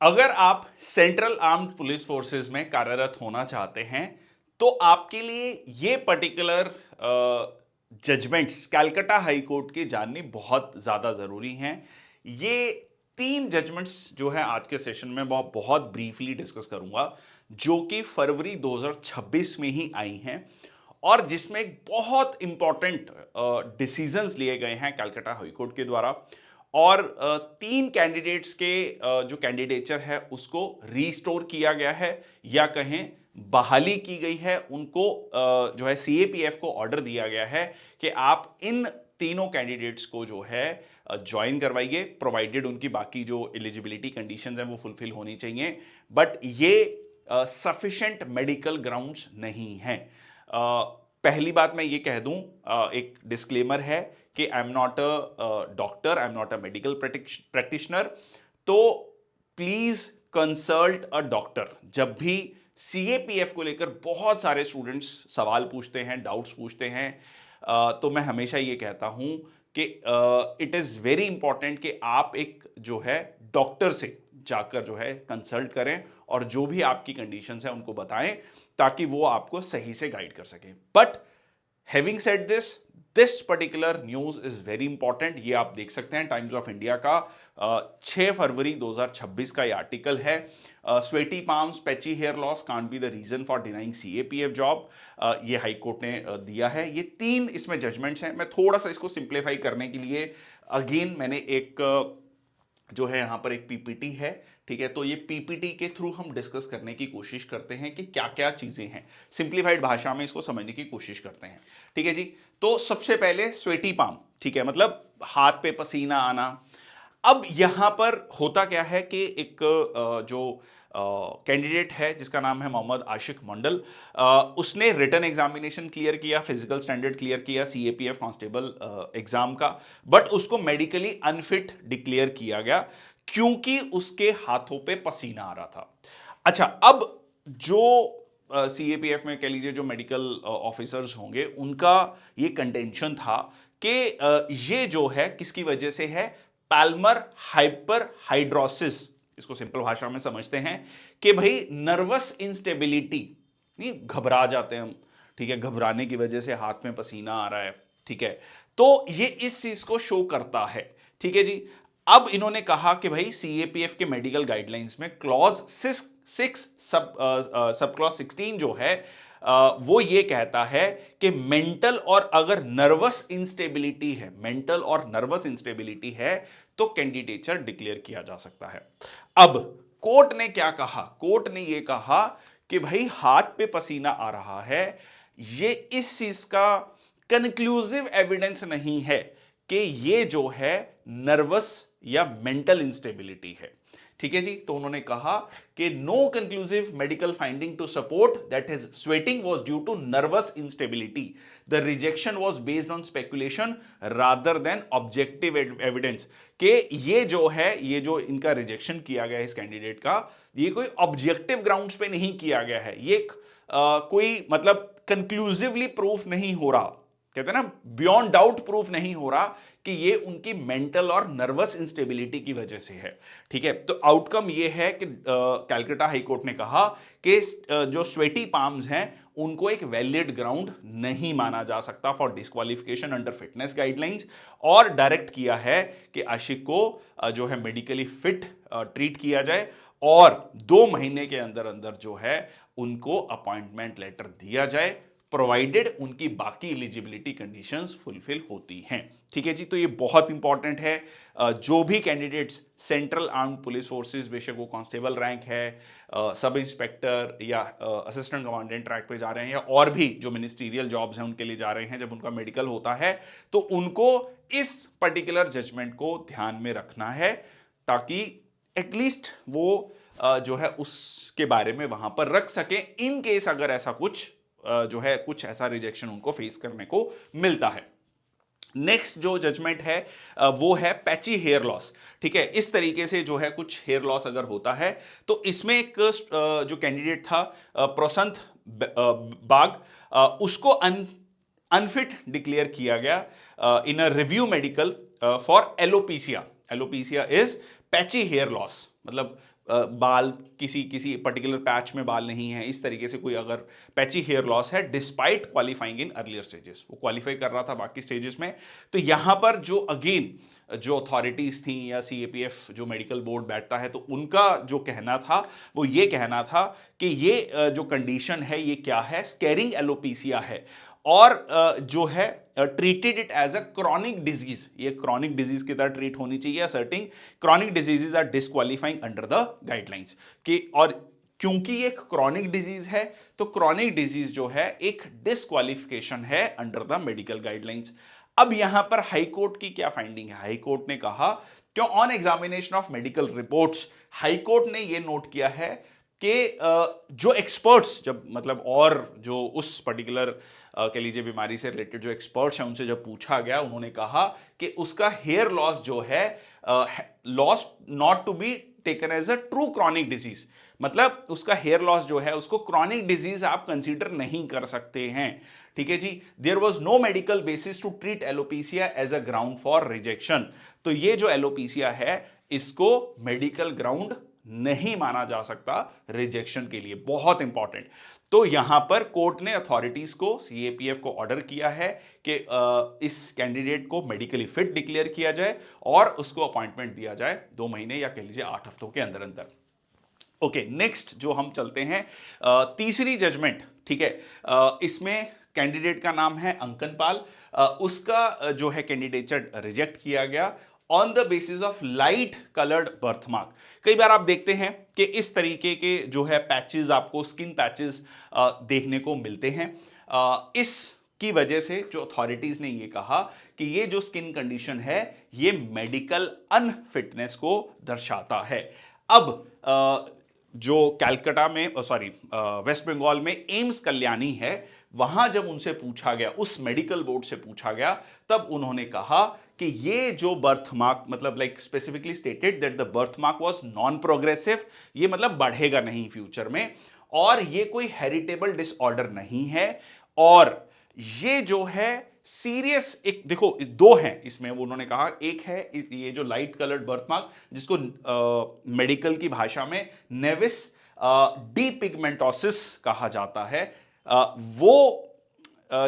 अगर आप central armed police forces में कार्यरत होना चाहते हैं तो आपके लिए ये particular judgments Calcutta high court के जाननी बहुत ज़्यादा ज़रूरी हैं। ये तीन जजमेंट्स जो है आज के सेशन में बहुत बहुत ब्रीफली डिस्कस करूंगा, जो कि फरवरी 2026 में ही आई हैं और जिसमें एक बहुत इंपॉर्टेंट डिसीजंस लिए गए हैं कैलकाटा हाई कोर्ट के द्वारा। और तीन कैंडिडेट्स के जो कैंडिडेचर है उसको रीस्टोर किया गया है या कहें बहाली की गई है। उनको जो है सीएपीएफ को ऑर्डर दिया गया है कि आप इन तीनों कैंडिडेट्स को जो है ज्वाइन करवाइए, प्रोवाइडेड उनकी बाकी जो एलिजिबिलिटी कंडीशंस हैं वो फुलफिल होनी चाहिए। बट ये सफिशिएंट मेडिकल ग्राउंड्स नहीं हैं। पहली बात मैं ये कह दूं, एक डिस्क्लेमर है कि I am not a doctor, I am not a medical practitioner, तो प्लीज कंसल्ट अ डॉक्टर। जब भी सीएपीएफ को लेकर बहुत सारे स्टूडेंट्स सवाल पूछते हैं, डाउट्स पूछते हैं, तो मैं हमेशा ये कहता हूं कि इट इज वेरी इंपॉर्टेंट कि आप एक जो है डॉक्टर से जाकर जो है कंसल्ट करें और जो भी आपकी कंडीशंस हैं उनको बताएं ताकि वो आपको सही से गाइड कर सकें। But having said this, this particular news is very important. ये आप देख सकते हैं टाइम्स ऑफ इंडिया का 6 फरवरी 2026 का ये आर्टिकल है। Sweaty palms, patchy hair loss can't be the reason for denying CAPF job, ये हाई कोर्ट ने दिया है। ये तीन इसमें जजमेंट्स हैं। मैं थोड़ा सा इसको सिंप्लीफाई करने के लिए अगेन मैंने एक जो है यहां पर एक पीपीटी है, ठीक है, तो ये पीपीटी के थ्रू हम डिस्कस करने की कोशिश करते हैं कि क्या क्या चीजें हैं, सिंप्लीफाइड भाषा में इसको समझने की कोशिश करते हैं। ठीक है जी। तो सबसे पहले स्वेटी पाम, ठीक है, मतलब हाथ पे पसीना आना। अब यहां पर होता क्या है कि एक जो कैंडिडेट है जिसका नाम है मोहम्मद आशिक मंडल, उसने रिटन एग्जामिनेशन क्लियर किया, फिजिकल स्टैंडर्ड क्लियर किया सीएपीएफ कांस्टेबल एग्जाम का, बट उसको मेडिकली अनफिट डिक्लेयर किया गया क्योंकि उसके हाथों पे पसीना आ रहा था। अच्छा, अब जो सीएपीएफ में कह लीजिए जो मेडिकल ऑफिसर्स होंगे उनका ये कंटेंशन था कि ये जो है किसकी वजह से है, पैल्मर हाइपर हाइड्रोसिस। इसको सिंपल भाषा में समझते हैं कि भाई नर्वस इंस्टेबिलिटी, नहीं घबरा जाते हैं हम, ठीक है, घबराने की वजह से हाथ में पसीना आ रहा है, ठीक है, तो ये इस चीज को शो करता है। ठीक है जी। अब इन्होंने कहा कि भाई सीएपीएफ के मेडिकल गाइडलाइंस में क्लॉज 6 सब क्लॉज 16 जो है वो ये कहता है कि मेंटल और अगर नर्वस इंस्टेबिलिटी है, मेंटल और नर्वस इंस्टेबिलिटी है तो कैंडिडेचर डिक्लेयर किया जा सकता है। अब कोर्ट ने क्या कहा, कोर्ट ने ये कहा कि भाई हाथ पे पसीना आ रहा है, ये इस चीज का कंक्लूसिव एविडेंस नहीं है कि ये जो है नर्वस या मेंटल इंस्टेबिलिटी है। ठीक है जी। तो उन्होंने कहा कि no conclusive medical finding to support that his sweating was due to nervous instability, the rejection was based on speculation rather than objective evidence. कि ये जो है, ये जो इनका रिजेक्शन किया गया है इस कैंडिडेट का, ये कोई ऑब्जेक्टिव ग्राउंड्स पे नहीं किया गया है, ये कोई मतलब कंक्लूसिवली प्रूफ नहीं हो रहा, कहते हैं ना बियॉन्ड डाउट प्रूफ नहीं हो रहा कि ये उनकी मेंटल और नर्वस इंस्टेबिलिटी की वजह से है। ठीक है, तो आउटकम ये है कि कैलकाटा हाई कोर्ट ने कहा कि जो स्वेटी पाम्स हैं उनको एक वैलिड ग्राउंड नहीं माना जा सकता for disqualification under fitness guidelines, और डायरेक्ट किया है कि आशिक को जो है मेडिकली फिट ट्रीट किया जाए और 2 महीने के अंदर अंदर जो है उनको अपॉइंटमेंट लेटर दिया जाए, प्रोवाइडेड उनकी बाकी एलिजिबिलिटी कंडीशंस फुलफिल होती हैं। ठीक है जी। तो ये बहुत इंपॉर्टेंट है। जो भी candidates central armed police forces, बेशक वो कांस्टेबल रैंक है, सब इंस्पेक्टर या असिस्टेंट कमांडेंट रैंक पे जा रहे हैं, या और भी जो मिनिस्टीरियल जॉब्स हैं उनके लिए जा रहे हैं, जब उनका मेडिकल होता है तो उनको इस पर्टिकुलर जजमेंट को ध्यान में रखना है ताकि एटलीस्ट वो जो है उसके बारे में वहां पर रख सके इन केस अगर ऐसा कुछ जो है कुछ ऐसा रिजेक्शन उनको फेस करने को मिलता है। नेक्स्ट जो जजमेंट है वो है पैची हेयर लॉस। ठीक है, इस तरीके से जो है कुछ हेयर लॉस अगर होता है तो इसमें एक जो कैंडिडेट था प्रसंत बाग, उसको अनफिट डिक्लेयर किया गया in a review medical for alopecia. Alopecia is patchy hair loss, मतलब बाल किसी किसी पर्टिकुलर पैच में बाल नहीं है, इस तरीके से कोई अगर पैची हेयर लॉस है despite qualifying in earlier stages, वो क्वालिफाई कर रहा था बाकी स्टेजेस में, तो यहां पर जो अगेन जो अथॉरिटीज थी या सीएपीएफ जो मेडिकल बोर्ड बैठता है, तो उनका जो कहना था वो ये कहना था कि ये जो कंडीशन है ये क्या है, स्कैरिंग एलोपीसिया है, और जो है treated it as a chronic disease, ये क्रॉनिक डिजीज की तरह ट्रीट होनी चाहिए, certain chronic diseases are disqualifying under the guidelines कि, और क्योंकि ये क्रॉनिक डिजीज है तो क्रॉनिक डिजीज जो है एक डिस्क्वालिफिकेशन है अंडर द मेडिकल गाइडलाइंस। अब यहां पर हाई कोर्ट की क्या फाइंडिंग है, हाई कोर्ट ने कहा कि on examination of medical reports, high court ने यह नोट किया है कि जो एक्सपर्ट्स, जब मतलब और जो उस पर्टिकुलर कह लीजिए बीमारी से रिलेटेड जो एक्सपर्ट्स हैं उनसे जब पूछा गया, उन्होंने कहा कि उसका हेयर लॉस जो है loss not to be taken as a true chronic disease, मतलब उसका हेयर लॉस जो है उसको क्रॉनिक डिजीज आप कंसीडर नहीं कर सकते हैं। ठीक है जी, there was no medical basis to treat alopecia as a ground for rejection, तो ये जो एलोपीसिया है इसको मेडिकल ग्राउंड नहीं माना जा सकता रिजेक्शन के लिए, बहुत इंपॉर्टेंट। तो यहां पर कोर्ट ने अथॉरिटीज को, सीएपीएफ को ऑर्डर किया है कि इस कैंडिडेट को मेडिकली फिट डिक्लेयर किया जाए और उसको अपॉइंटमेंट दिया जाए 2 महीने या कह लीजिए 8 हफ्तों के अंदर अंदर। ओके, नेक्स्ट जो हम चलते हैं तीसरी जजमेंट, ठीक है, इसमें कैंडिडेट का नाम है अंकन पाल, उसका जो है कैंडिडेचर रिजेक्ट किया गया on the basis of light coloured birthmark. कई बार आप देखते हैं कि इस तरीके के जो है पैचेस, आपको स्किन पैचेस देखने को मिलते हैं, इस की वजह से जो अथॉरिटीज ने ये कहा कि ये जो स्किन कंडीशन है ये मेडिकल अनफिटनेस को दर्शाता है। अब जो कैलकाटा में, सॉरी वेस्ट बंगाल में एम्स कल्याणी है, वहां जब उनसे पूछा गया, उस मेडिकल बोर्ड से पूछा गया, तब उन्होंने कहा कि ये जो बर्थमार्क, मतलब like specifically stated that the birthmark was non progressive, ये मतलब बढ़ेगा नहीं फ्यूचर में, और ये कोई हेरिटेबल डिसऑर्डर नहीं है, और ये जो है सीरियस, एक देखो दो हैं इसमें, वो उन्होंने कहा, एक है ये जो लाइट कलर्ड बर्थमार्क जिसको मेडिकल की भाषा में नेविस डीपिगमेंटोसिस कहा जाता है, वो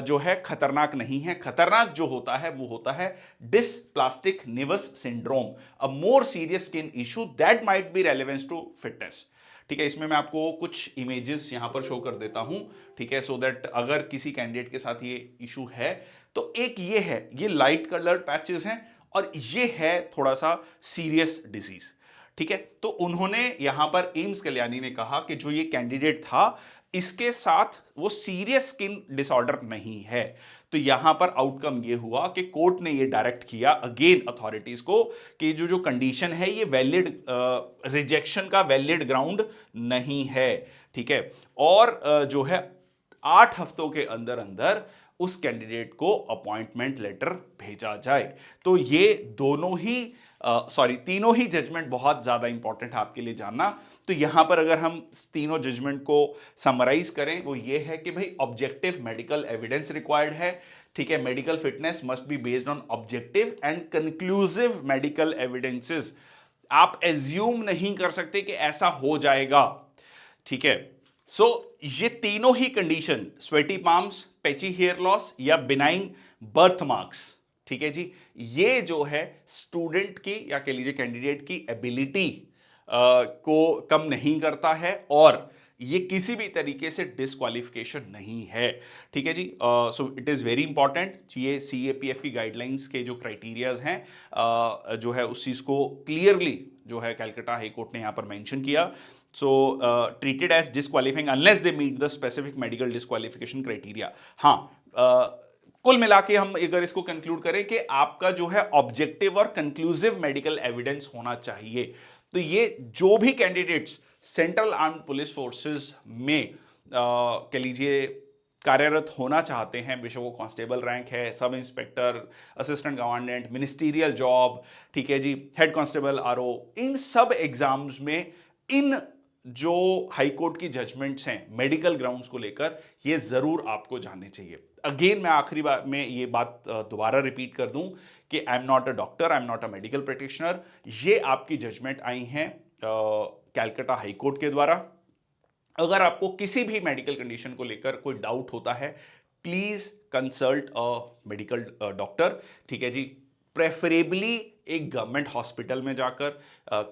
जो है खतरनाक नहीं है। खतरनाक जो होता है वो होता है dysplastic nevus syndrome, a more serious skin issue that might be relevance to fitness. ठीक है, इसमें मैं आपको कुछ इमेजेस यहां पर शो कर देता हूं, ठीक है, सो दैट अगर किसी कैंडिडेट के साथ ये इशू है, तो एक ये है, ये लाइट कलर्ड पैचेस हैं, और ये है थोड़ा सा सीरियस डिजीज। ठीक है, तो उन्होंने यहां पर एम्स कल्याणी ने कहा कि जो ये कैंडिडेट था इसके साथ वो सीरियस स्किन डिसऑर्डर नहीं है, तो यहां पर आउटकम ये हुआ कि कोर्ट ने ये डायरेक्ट किया अगेन अथॉरिटीज को कि जो जो कंडीशन है ये वैलिड, रिजेक्शन का वैलिड ग्राउंड नहीं है। ठीक है, और जो है 8 हफ्तों के अंदर अंदर उस कैंडिडेट को अपॉइंटमेंट लेटर भेजा जाए। तो ये दोनों ही सॉरी तीनों ही जजमेंट बहुत ज्यादा इंपॉर्टेंट है आपके लिए जानना। तो यहां पर अगर हम तीनों जजमेंट को समराइज करें, वो ये है कि भाई ऑब्जेक्टिव मेडिकल एविडेंस रिक्वायर्ड है। ठीक है, medical fitness must be based on objective and conclusive medical evidences. आप एज्यूम नहीं कर सकते कि ऐसा हो जाएगा। ठीक है, सो ये तीनों ही condition, sweaty palms, patchy hair loss या बिनाइन बर्थ मार्क्स, ठीक है जी, ये जो है स्टूडेंट की या कह लीजिए कैंडिडेट की एबिलिटी को कम नहीं करता है, और ये किसी भी तरीके से डिस्क्वालिफिकेशन नहीं है। ठीक है जी, so it is very important, ये सीएपीएफ की गाइडलाइंस के जो क्राइटेरियाज हैं जो है उस चीज़ को क्लियरली जो है कैलकाटा हाई कोर्ट ने यहाँ पर मेंशन किया। So treated as disqualifying unless they meet the specific medical disqualification criteria. हाँ, कुल मिला के हम अगर इसको कंक्लूड करें कि आपका जो है ऑब्जेक्टिव और कंक्लूसिव मेडिकल एविडेंस होना चाहिए। तो ये जो भी candidates central armed police forces में कह लीजिए कार्यरत होना चाहते हैं, बेशक वो कांस्टेबल रैंक है, sub inspector, assistant commandant, ministerial job, ठीक है जी, हेड कांस्टेबल, आरओ, इन सब एग्जाम्स में इन जो हाई कोर्ट की जजमेंट्स हैं मेडिकल ग्राउंड्स को लेकर, ये जरूर आपको जानने चाहिए। अगेन मैं आखिरी बार में ये बात दोबारा रिपीट कर दूं कि I am not a doctor, I am not a medical practitioner, ये आपकी जजमेंट आई हैं कैलकाटा हाई कोर्ट के द्वारा। अगर आपको किसी भी मेडिकल कंडीशन को लेकर कोई डाउट होता है, please consult a medical doctor, ठीक है जी। प्रेफरेबली एक गवर्नमेंट हॉस्पिटल में जाकर,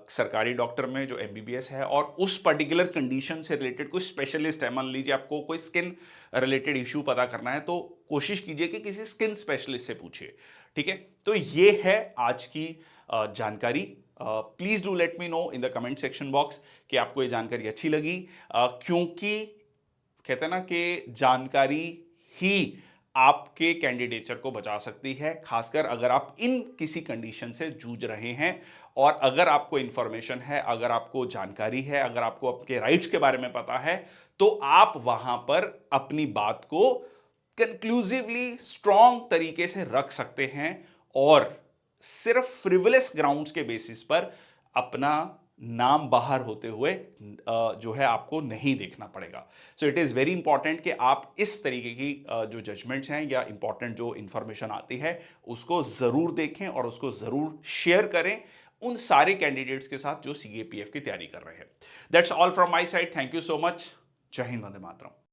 सरकारी डॉक्टर में जो एमबीबीएस है और उस पर्टिकुलर कंडीशन से रिलेटेड कोई स्पेशलिस्ट है। मान लीजिए आपको कोई स्किन रिलेटेड इश्यू पता करना है, तो कोशिश कीजिए कि किसी स्किन स्पेशलिस्ट से पूछिए, ठीक है। तो ये है आज की जानकारी। Please do let me know in the comment section box कि आपको ये जानकारी अच्छी लगी, क्योंकि कहते हैं ना कि जानकारी ही आपके कैंडिडेचर को बचा सकती है, खासकर अगर आप इन किसी कंडीशन से जूझ रहे हैं। और अगर आपको इंफॉर्मेशन है, अगर आपको जानकारी है, अगर आपको आपके राइट्स के बारे में पता है, तो आप वहां पर अपनी बात को कंक्लूसिवली स्ट्रॉन्ग तरीके से रख सकते हैं और सिर्फ फ्रिवलेस ग्राउंड्स के बेसिस पर अपना नाम बाहर होते हुए जो है आपको नहीं देखना पड़ेगा। So it is very important कि आप इस तरीके की जो जजमेंट्स हैं या इंपॉर्टेंट जो इंफॉर्मेशन आती है उसको जरूर देखें और उसको जरूर शेयर करें उन सारे कैंडिडेट्स के साथ जो सीएपीएफ की तैयारी कर रहे हैं। That's all from my side. Thank you so much. जय हिंद, वंदे मातरम।